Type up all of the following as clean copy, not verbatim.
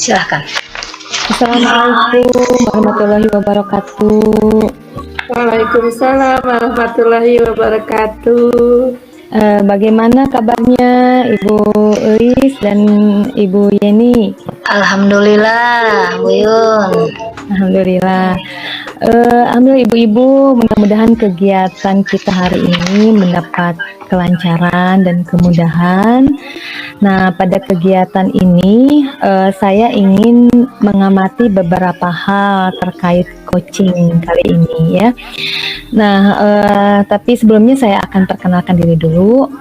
Silahkan. Assalamualaikum warahmatullahi wabarakatuh. Waalaikumsalam warahmatullahi wabarakatuh. Bagaimana kabarnya Ibu Eis dan Ibu Yeni? Alhamdulillah, Bu Yun. Alhamdulillah. Alhamdulillah ibu-ibu, mudah-mudahan kegiatan kita hari ini mendapat kelancaran dan kemudahan. Nah, pada kegiatan ini saya ingin mengamati beberapa hal terkait coaching kali ini ya. Nah, tapi sebelumnya saya akan perkenalkan diri dulu.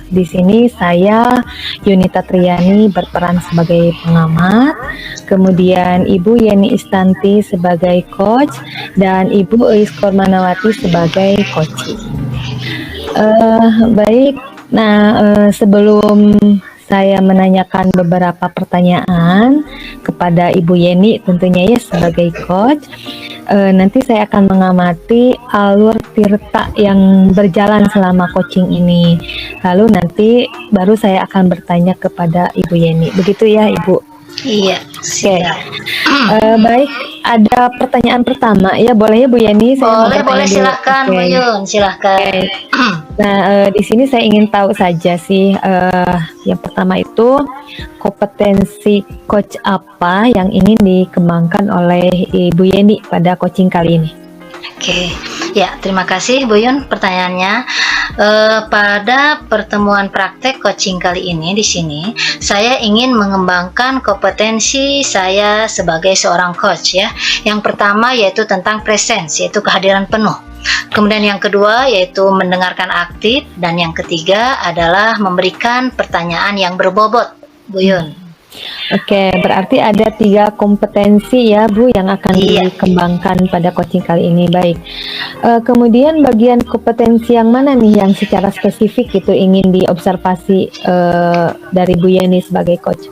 Di sini saya Yunita Triani berperan sebagai pengamat, kemudian Ibu Yeni Istanti sebagai coach, dan Ibu Eis Kormanawati sebagai coach. Baik, nah sebelum saya menanyakan beberapa pertanyaan kepada Ibu Yeni tentunya ya sebagai coach, nanti saya akan mengamati alur tirta yang berjalan selama coaching ini. Lalu nanti baru saya akan bertanya kepada Ibu Yeni. Begitu ya Ibu? Iya, siap. Baik, ada pertanyaan pertama ya, boleh ya Bu Yeni? Boleh, silahkan Bu Yun, silahkan. Nah, di sini saya ingin tahu saja sih, yang pertama itu kompetensi coach apa yang ingin dikembangkan oleh Ibu Yeni pada coaching kali ini? Oke, ya terima kasih Bu Yun pertanyaannya. Pada pertemuan praktek coaching kali ini di sini, saya ingin mengembangkan kompetensi saya sebagai seorang coach ya. Yang pertama yaitu tentang presence, yaitu kehadiran penuh. Kemudian yang kedua yaitu mendengarkan aktif, dan yang ketiga adalah memberikan pertanyaan yang berbobot, Bu Yun. Oke, berarti ada 3 kompetensi ya Bu yang akan dikembangkan pada coaching kali ini. Baik, kemudian bagian kompetensi yang mana nih yang secara spesifik itu ingin diobservasi dari Bu Yeni sebagai coach?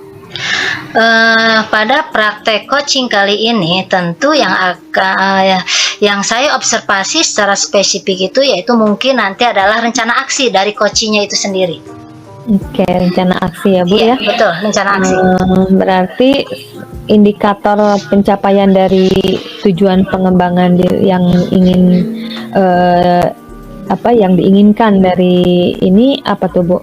Pada praktek coaching kali ini tentu yang saya observasi secara spesifik itu yaitu mungkin nanti adalah rencana aksi dari coachingnya itu sendiri. Oke, rencana aksi ya Bu ya? Betul, rencana aksi. Berarti indikator pencapaian dari tujuan pengembangan yang ingin yang diinginkan dari ini apa tuh Bu?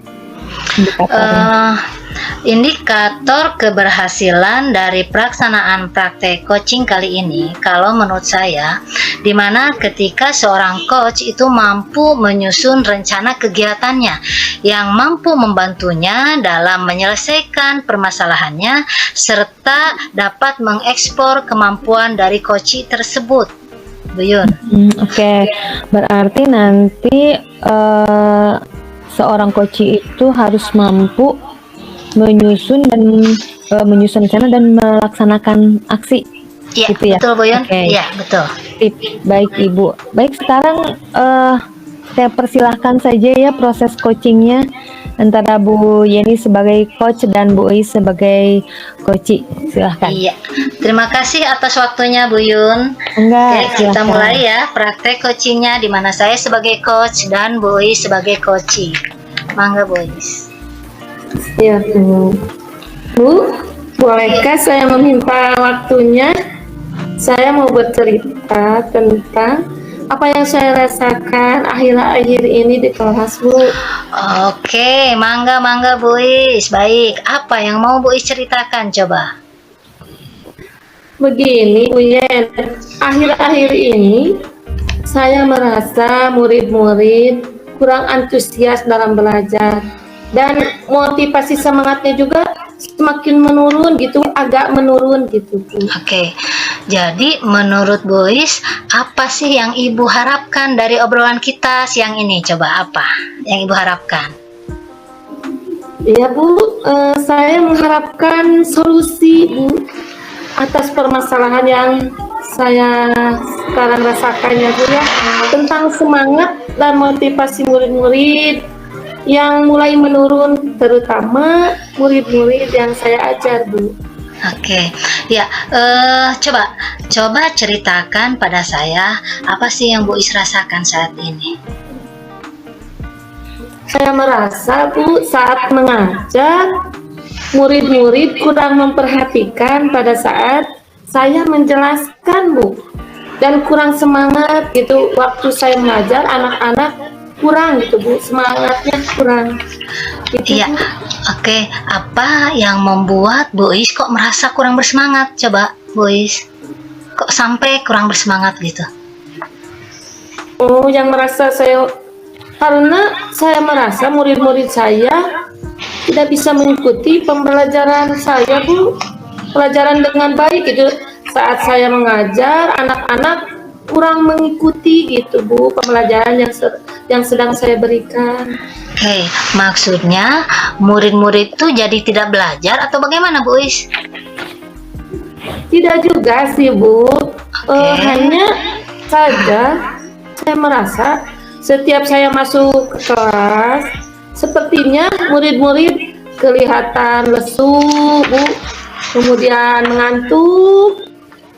Indikator keberhasilan dari pelaksanaan praktek coaching kali ini, kalau menurut saya, dimana ketika seorang coach itu mampu menyusun rencana kegiatannya yang mampu membantunya dalam menyelesaikan permasalahannya serta dapat mengekspor kemampuan dari coach tersebut, Bu Yun. Oke, berarti nanti seorang coach itu harus mampu menyusun rencana dan melaksanakan aksi. Iya, gitu ya? Betul Bu Yun. Okay. Iya, betul. Baik Ibu. Baik, sekarang saya persilahkan saja ya proses coachingnya antara Bu Yeni sebagai coach dan Bu Eis sebagai coach. Silahkan. Iya, terima kasih atas waktunya Bu Yun. Oke, kita mulai ya praktek coachingnya di mana saya sebagai coach dan Bu Eis sebagai coach. Mangga Bu Eis. Ya Bu. Bu, bolehkah saya meminta waktunya? Saya mau bercerita tentang apa yang saya rasakan akhir-akhir ini di kelas Bu. Oke, mangga Bu Eis. Baik, apa yang mau Bu Eis ceritakan coba? Begini Bu Yen, akhir-akhir ini saya merasa murid-murid kurang antusias dalam belajar. Dan motivasi semangatnya juga semakin menurun gitu, agak menurun gitu Bu. Oke, jadi menurut Bu Eis, apa sih yang Ibu harapkan dari obrolan kita siang ini? Coba apa yang Ibu harapkan? Iya Bu, saya mengharapkan solusi Bu atas permasalahan yang saya sekarang rasakan ya Bu ya, tentang semangat dan motivasi murid-murid yang mulai menurun, terutama murid-murid yang saya ajar Bu. Oke, ya coba ceritakan pada saya apa sih yang Bu Eis rasakan saat ini? Saya merasa Bu saat mengajar murid-murid kurang memperhatikan pada saat saya menjelaskan, Bu. Dan kurang semangat gitu waktu saya mengajar anak-anak, kurang gitu, Bu. Semangatnya kurang. Gitu, Iya, Bu. oke. Apa yang membuat Bu Is kok merasa kurang bersemangat? Coba, Bu Is. Kok sampai kurang bersemangat gitu? Oh, yang merasa karena saya merasa murid-murid saya tidak bisa mengikuti pembelajaran saya, Bu. Pelajaran dengan baik gitu. Saat saya mengajar, anak-anak kurang mengikuti gitu, Bu, pembelajaran yang sedang saya berikan. Oke, maksudnya murid-murid tuh jadi tidak belajar atau bagaimana, Bu Is? Tidak juga sih, Bu. Hanya saja saya merasa setiap saya masuk ke kelas, sepertinya murid-murid kelihatan lesu, Bu, kemudian mengantuk,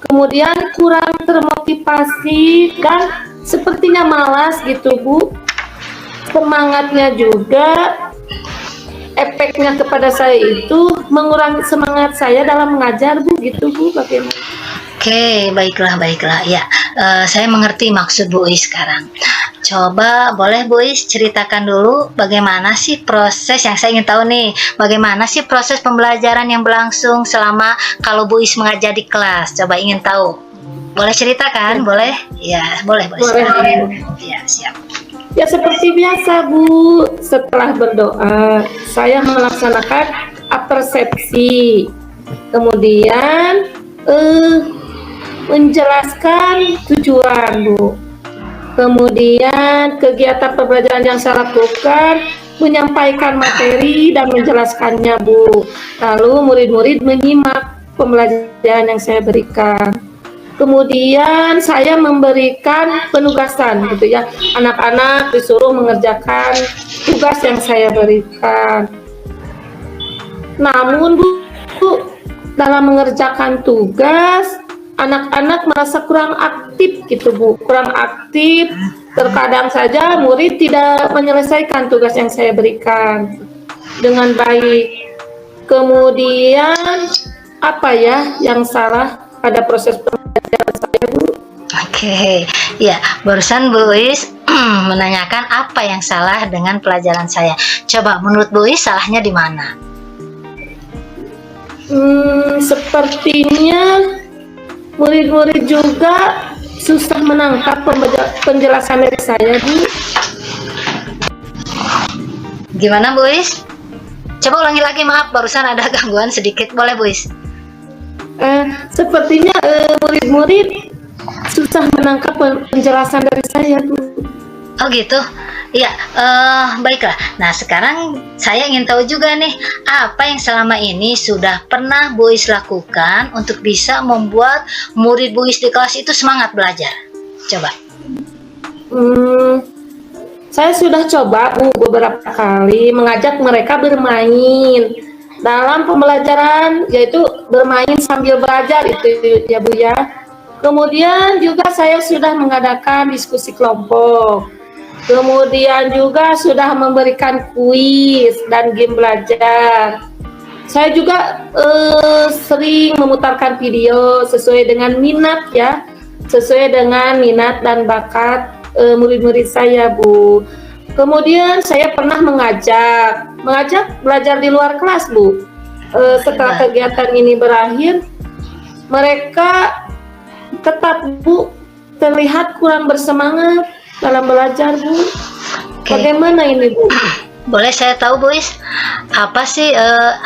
kemudian kurang termotivasi dan sepertinya malas gitu, Bu. Semangatnya juga, efeknya kepada saya itu mengurangi semangat saya dalam mengajar, Bu, gitu, Bu. Bagaimana? Oke, baiklah. Ya, saya mengerti maksud Bu Is sekarang. Coba boleh Bu Is ceritakan dulu bagaimana sih proses, yang saya ingin tahu nih, bagaimana sih proses pembelajaran yang berlangsung selama kalau Bu Is mengajar di kelas? Coba ingin tahu. Boleh ceritakan? Boleh? Ya, boleh. Boleh. Ya, siap. Ya seperti biasa, Bu. Setelah berdoa, saya melaksanakan apersepsi. Kemudian menjelaskan tujuan, Bu. Kemudian kegiatan pembelajaran yang saya lakukan, menyampaikan materi dan menjelaskannya, Bu. Lalu murid-murid menyimak pembelajaran yang saya berikan. Kemudian saya memberikan penugasan gitu ya. Anak-anak disuruh mengerjakan tugas yang saya berikan. Namun, Bu, dalam mengerjakan tugas, anak-anak merasa kurang aktif gitu, Bu. Kurang aktif. Terkadang saja murid tidak menyelesaikan tugas yang saya berikan dengan baik. Kemudian apa ya yang salah pada proses pembelajaran saya, Bu? Oke, ya, barusan Bu Is menanyakan apa yang salah dengan pelajaran saya. Coba menurut Bu Is salahnya di mana? Sepertinya murid-murid juga susah menangkap penjelasan dari saya, Bu. Gimana Bu Is? Coba ulangi lagi, maaf barusan ada gangguan sedikit. Boleh Bu Is? Sepertinya murid-murid susah menangkap penjelasan dari saya, Bu. Oh gitu. Ya, baiklah. Nah, sekarang saya ingin tahu juga nih, apa yang selama ini sudah pernah Bu Is lakukan untuk bisa membuat murid Bu Is di kelas itu semangat belajar? Coba. Saya sudah coba, Bu, beberapa kali mengajak mereka bermain dalam pembelajaran, yaitu bermain sambil belajar itu ya, Bu ya. Kemudian juga saya sudah mengadakan diskusi kelompok. Kemudian juga sudah memberikan kuis dan game belajar. Saya juga sering memutarkan video sesuai dengan minat ya, sesuai dengan minat dan bakat murid-murid saya, Bu. Kemudian saya pernah mengajak belajar di luar kelas, Bu. Setelah kegiatan ini berakhir, mereka tetap, Bu, terlihat kurang bersemangat dalam belajar, Bu. Bagaimana ini, Bu? Boleh saya tahu, Bu Is, apa sih,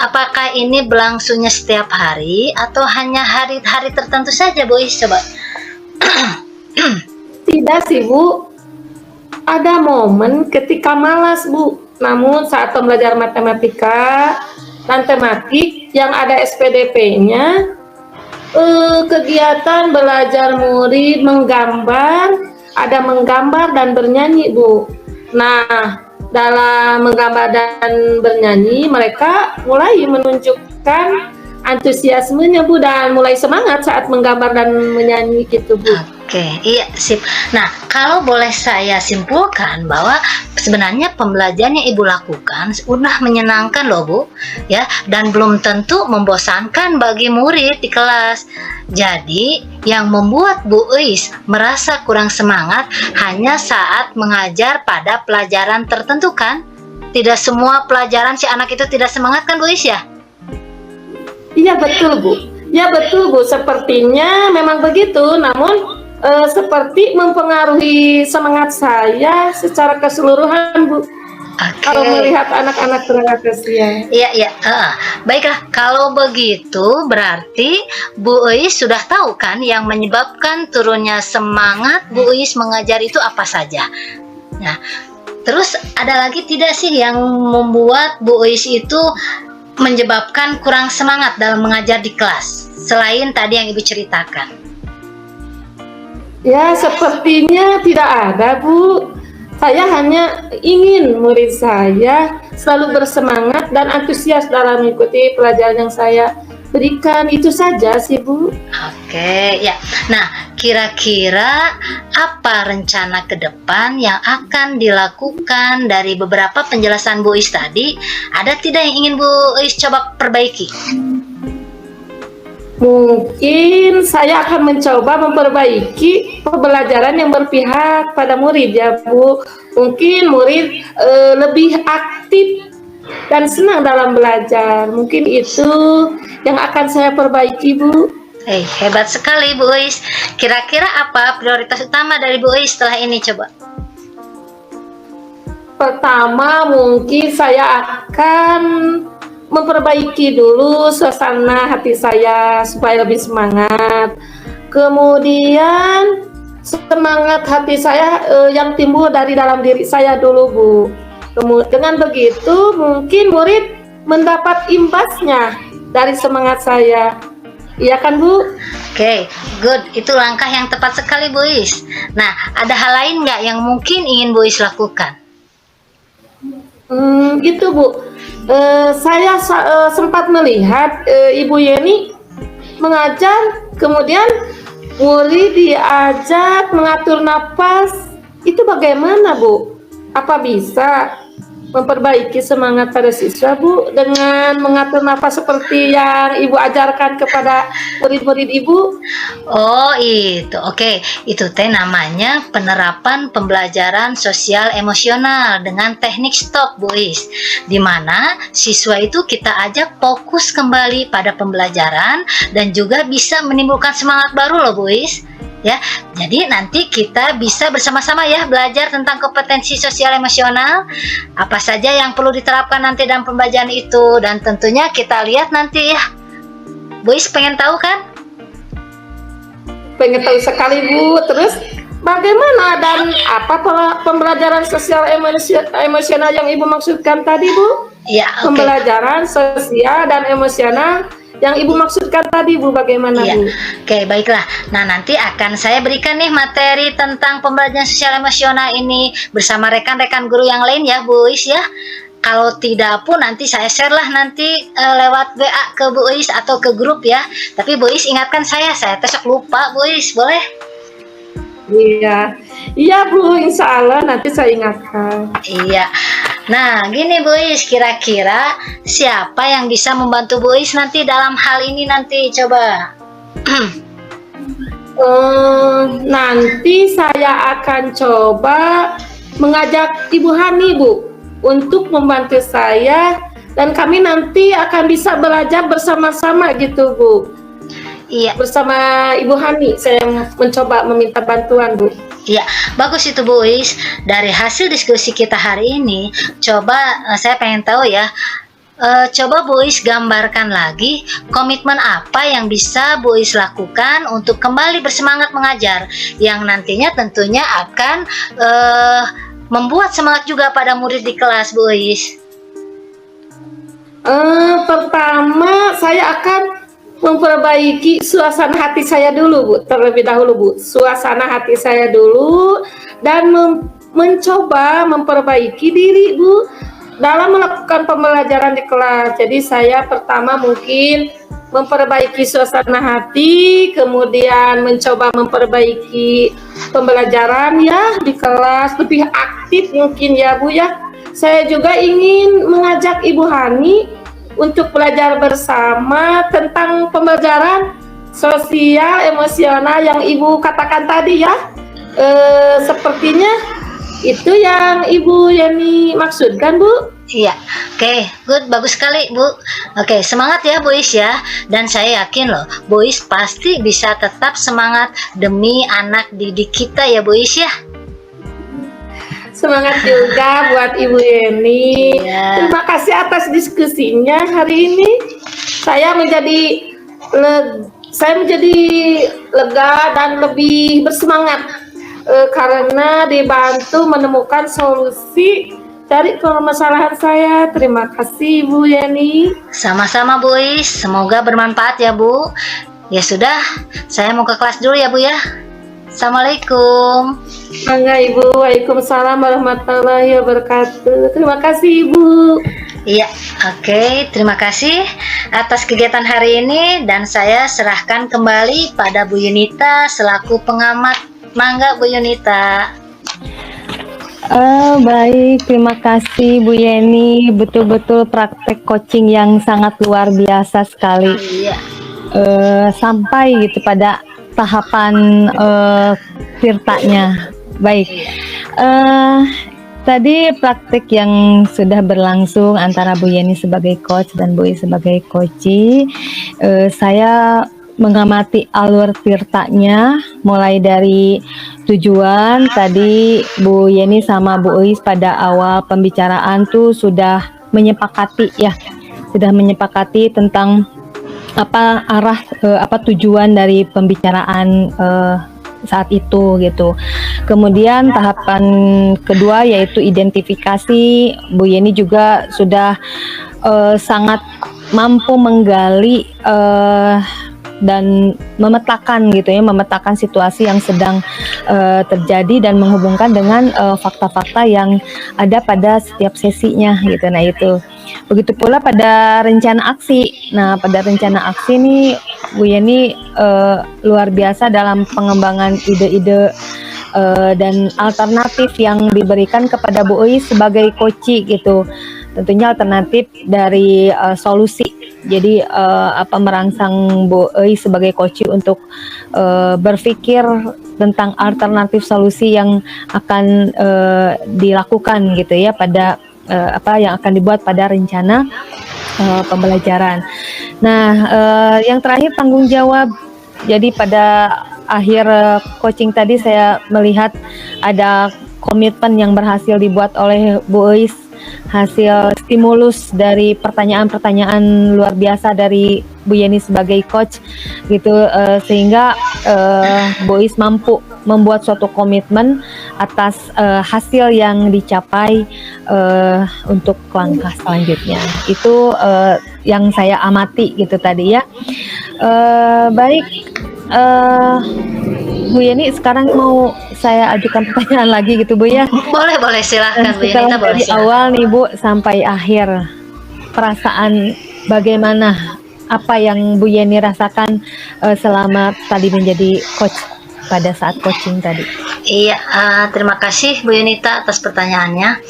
apakah ini berlangsungnya setiap hari atau hanya hari-hari tertentu saja, Bu Is? Coba. Tidak sih, Bu. Ada momen ketika malas, Bu. Namun saat pembelajaran matematika dan tematik yang ada SPDP-nya, kegiatan belajar murid menggambar, ada menggambar dan bernyanyi, Bu. Nah, dalam menggambar dan bernyanyi, mereka mulai menunjukkan antusiasmenya, Bu, dan mulai semangat saat menggambar dan menyanyi gitu, Bu. Oke, iya sip. Nah, kalau boleh saya simpulkan bahwa sebenarnya pembelajaran yang Ibu lakukan sudah menyenangkan loh Bu, ya, dan belum tentu membosankan bagi murid di kelas. Jadi, yang membuat Bu Uis merasa kurang semangat hanya saat mengajar pada pelajaran tertentu kan? Tidak semua pelajaran si anak itu tidak semangat kan Bu Uis ya? Iya betul Bu. Ya betul Bu, sepertinya memang begitu. Namun seperti mempengaruhi semangat saya secara keseluruhan Bu. Kalau Oke. melihat anak-anak berangkat Iya, iya. Baiklah, kalau begitu berarti Bu Uis sudah tahu kan yang menyebabkan turunnya semangat Bu Uis mengajar itu apa saja. Nah, terus ada lagi tidak sih yang membuat Bu Uis itu menyebabkan kurang semangat dalam mengajar di kelas selain tadi yang Ibu ceritakan? Ya, sepertinya tidak ada, Bu. Saya hanya ingin murid saya selalu bersemangat dan antusias dalam mengikuti pelajaran yang saya berikan. Itu saja sih, Bu. Oke, ya. Nah, kira-kira apa rencana ke depan yang akan dilakukan dari beberapa penjelasan Bu Is tadi? Ada tidak yang ingin Bu Is coba perbaiki? Mungkin saya akan mencoba memperbaiki pembelajaran yang berpihak pada murid ya Bu. Mungkin murid lebih aktif dan senang dalam belajar. Mungkin itu yang akan saya perbaiki Bu. Hebat sekali Bu Is. Kira-kira apa prioritas utama dari Bu Is setelah ini coba? Pertama mungkin saya akan memperbaiki dulu suasana hati saya supaya lebih semangat. Kemudian semangat hati saya yang timbul dari dalam diri saya dulu Bu. Dengan begitu mungkin murid mendapat imbasnya dari semangat saya. Iya kan Bu? Oke, good. Itu langkah yang tepat sekali Bu Is. Nah, ada hal lain nggak yang mungkin ingin Bu Is lakukan? Gitu Bu. Saya sempat melihat Ibu Yeni mengajar, kemudian murid diajak mengatur napas. Itu bagaimana Bu? Apa bisa memperbaiki semangat pada siswa Bu dengan mengatur napas seperti yang Ibu ajarkan kepada murid-murid Ibu? Oh itu, oke. Itu teh namanya penerapan pembelajaran sosial emosional dengan teknik stop Bu Is. Dimana siswa itu kita ajak fokus kembali pada pembelajaran dan juga bisa menimbulkan semangat baru loh Bu Is. Ya, jadi nanti kita bisa bersama-sama ya belajar tentang kompetensi sosial emosional, apa saja yang perlu diterapkan nanti dalam pembelajaran itu, dan tentunya kita lihat nanti ya. Bu Is pengen tahu kan? Pengen tahu sekali Bu. Terus bagaimana dan apa pembelajaran sosial emosional yang Ibu maksudkan tadi Bu? Ya, oke. Pembelajaran sosial dan emosional yang Ibu maksudkan tadi Bu, bagaimana Iya. Bu? Oke, baiklah. Nah, nanti akan saya berikan nih materi tentang pembelajaran sosial emosional ini bersama rekan-rekan guru yang lain ya, Bu Is ya. Kalau tidak pun nanti saya share lah nanti lewat WA ke Bu Is atau ke grup ya. Tapi Bu Is ingatkan saya besok lupa Bu Is, boleh? Iya, iya Bu, insya Allah nanti saya ingatkan. Iya. Nah, gini Bu Is, kira-kira siapa yang bisa membantu Bu Is nanti dalam hal ini nanti coba? Nanti saya akan coba mengajak Ibu Hani Bu untuk membantu saya dan kami nanti akan bisa belajar bersama-sama gitu Bu. Iya. Bersama Ibu Hani saya mencoba meminta bantuan Bu. Ya, bagus itu Bu Is. Dari hasil diskusi kita hari ini, coba saya pengen tahu ya, coba Bu Is gambarkan lagi komitmen apa yang bisa Bu Is lakukan untuk kembali bersemangat mengajar, yang nantinya tentunya akan membuat semangat juga pada murid di kelas Bu Is. Pertama saya akan memperbaiki suasana hati saya dulu Bu, terlebih dahulu Bu, suasana hati saya dulu dan mencoba memperbaiki diri Bu dalam melakukan pembelajaran di kelas. Jadi saya pertama mungkin memperbaiki suasana hati, kemudian mencoba memperbaiki pembelajaran ya di kelas, lebih aktif mungkin ya Bu ya. Saya juga ingin mengajak Ibu Hani untuk belajar bersama tentang pembelajaran sosial emosional yang Ibu katakan tadi ya. Sepertinya itu yang Ibu Yani maksudkan Bu. Iya, oke, good, bagus sekali Bu. Oke, semangat ya Bu Is ya. Dan saya yakin loh, Bu Is pasti bisa tetap semangat demi anak didik kita ya Bu Is ya. Semangat juga buat Ibu Yeni. Iya. Terima kasih atas diskusinya hari ini. Saya menjadi lega dan lebih bersemangat karena dibantu menemukan solusi dari permasalahan saya. Terima kasih Bu Yeni. Sama-sama Bu Is, semoga bermanfaat ya Bu. Ya sudah, saya mau ke kelas dulu ya Bu ya. Assalamualaikum. Mangga Ibu. Waalaikumsalam warahmatullahi wabarakatuh. Terima kasih Ibu. Iya, oke, terima kasih atas kegiatan hari ini dan saya serahkan kembali pada Bu Yunita selaku pengamat. Mangga Bu Yunita. Baik, terima kasih Bu Yeni. Betul-betul praktek coaching yang sangat luar biasa sekali. Iya. Sampai gitu pada tahapan tirtanya. Baik. Tadi praktek yang sudah berlangsung antara Bu Yeni sebagai coach dan Bu I sebagai coachee, saya mengamati alur tirtanya mulai dari tujuan. Tadi Bu Yeni sama Bu Uis pada awal pembicaraan tuh sudah menyepakati tentang apa arah apa tujuan dari pembicaraan saat itu gitu. Kemudian tahapan kedua yaitu identifikasi. Bu Yeni juga sudah sangat mampu menggali dan memetakan gitu ya, memetakan situasi yang sedang terjadi dan menghubungkan dengan fakta-fakta yang ada pada setiap sesinya gitu. Nah itu, begitu pula pada rencana aksi. Nah pada rencana aksi ini Bu Yeni luar biasa dalam pengembangan ide-ide dan alternatif yang diberikan kepada Bu Uis sebagai coachee gitu. Tentunya alternatif dari solusi. Jadi merangsang Bu Uis sebagai coachee untuk berpikir tentang alternatif solusi yang akan dilakukan gitu ya pada yang akan dibuat pada rencana pembelajaran. Nah, yang terakhir tanggung jawab. Jadi pada akhir coaching tadi saya melihat ada komitmen yang berhasil dibuat oleh Bu Uis, hasil stimulus dari pertanyaan-pertanyaan luar biasa dari Bu Yeni sebagai coach gitu, sehingga Bu Uis mampu membuat suatu komitmen atas hasil yang dicapai untuk langkah selanjutnya. Itu yang saya amati gitu tadi ya. Baik, Bu Yeni sekarang mau saya ajukan pertanyaan lagi gitu Bu ya. Boleh silahkan Bu Yunita, boleh Dari silahkan. awal nih Bu sampai akhir, perasaan bagaimana, apa yang Bu Yeni rasakan selama tadi menjadi coach pada saat coaching tadi? Iya, terima kasih Bu Yunita atas pertanyaannya.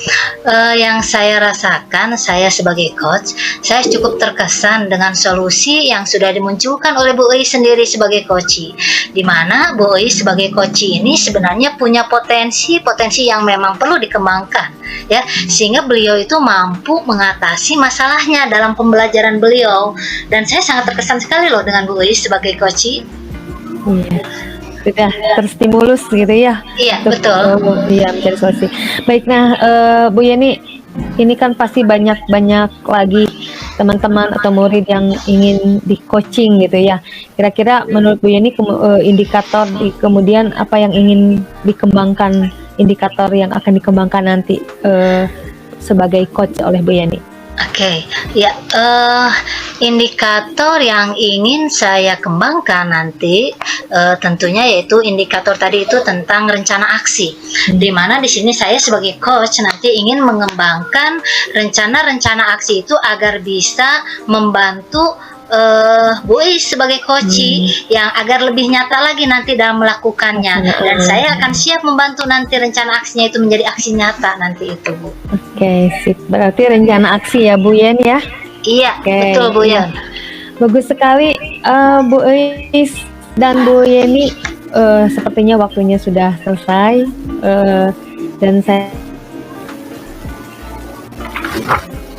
Yang saya rasakan, saya sebagai coach, saya cukup terkesan dengan solusi yang sudah dimunculkan oleh Bu Uis sendiri sebagai coachee. Di mana Bu Uis sebagai coachee ini sebenarnya punya potensi yang memang perlu dikembangkan, ya, sehingga beliau itu mampu mengatasi masalahnya dalam pembelajaran beliau. Dan saya sangat terkesan sekali loh dengan Bu Uis sebagai coachee. Sudah terstimulus gitu ya. Iya, betul. Iya, mencari solusi. Baik, nah Bu Yeni, ini kan pasti banyak lagi teman-teman atau murid yang ingin di coaching gitu ya. Kira-kira menurut Bu Yeni indikator kemudian apa yang ingin dikembangkan, indikator yang akan dikembangkan nanti sebagai coach oleh Bu Yeni? Oke, ya, indikator yang ingin saya kembangkan nanti tentunya yaitu indikator tadi itu tentang rencana aksi. Di mana di sini saya sebagai coach nanti ingin mengembangkan rencana-rencana aksi itu agar bisa membantu Bu Is sebagai koci yang agar lebih nyata lagi nanti dalam melakukannya, dan saya akan siap membantu nanti rencana aksinya itu menjadi aksi nyata nanti itu, Bu. Oke, sip. Berarti rencana aksi ya Bu Yen ya. Iya, Oke, betul Bu Yon. Bagus sekali Bu Is dan Bu Yeni. Sepertinya waktunya sudah selesai, dan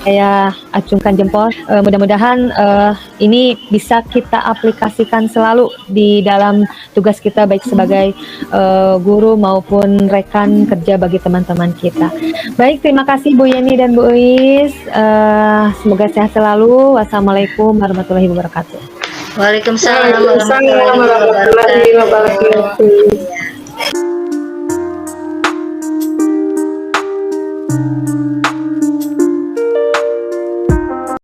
saya acungkan jempol. Mudah-mudahan ini bisa kita aplikasikan selalu di dalam tugas kita, baik sebagai guru maupun rekan kerja bagi teman-teman kita. Baik, terima kasih Bu Yeni dan Bu Is. Semoga sehat selalu. Wassalamualaikum warahmatullahi wabarakatuh. Waalaikumsalam Waalaikumsalam warahmatullahi wabarakatuh.